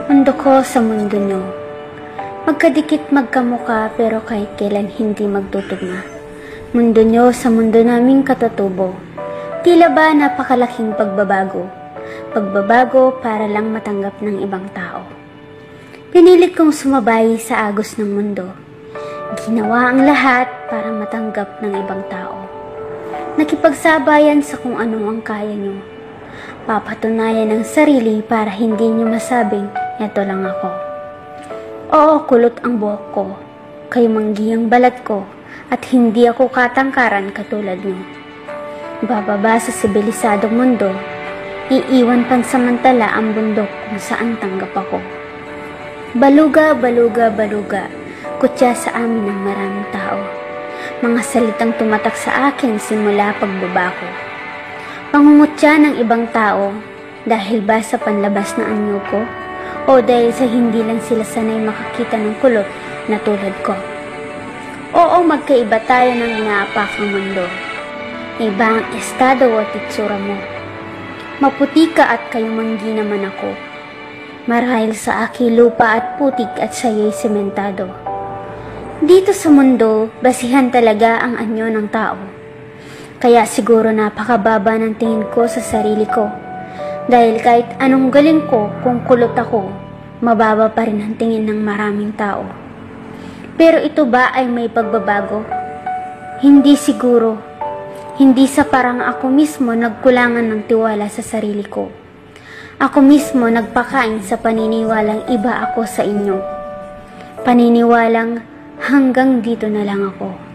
Mundo ko sa mundo nyo. Magkadikit magkamuka pero kahit kailan hindi magtutugma. Mundo nyo sa mundo naming katatubo. Tila ba napakalaking pagbabago? Pagbabago para lang matanggap ng ibang tao. Pinilit kong sumabay sa agos ng mundo. Ginawa ang lahat para matanggap ng ibang tao. Nakipagsabayan sa kung ano ang kaya nyo. Papatunayan ang sarili para hindi nyo masabing, eto lang ako. Oo, kulot ang buhok ko, kayo manggi ang balat ko, at hindi ako katangkaran katulad nyo. Bababa sa sibilisadong mundo, iiwan pansamantala ang bundok kung saan tanggap ako. Baluga, baluga, baluga, kutya sa amin ng maraming tao. Mga salitang tumatak sa akin simula pagbaba ko. Pangungutya ng ibang tao dahil ba sa panlabas na anyo ko o dahil sa hindi lang sila sanay makakita ng kulot na tulad ko. Oo, magkaiba tayo ng inaapakang mundo. Iba ang estado at itsura mo. Maputi ka at kayo manggi naman ako. Marahil sa aki lupa at putik at siya'y sementado. Dito sa mundo, basihan talaga ang anyo ng tao. Kaya siguro napakababa ng tingin ko sa sarili ko. Dahil kahit anong galing ko kung kulot ako, mababa pa rin ang tingin ng maraming tao. Pero ito ba ay may pagbabago? Hindi siguro. Hindi sa parang ako mismo nagkulangan ng tiwala sa sarili ko. Ako mismo nagpakain sa paniniwalang iba ako sa inyo. Paniniwalang hanggang dito na lang ako.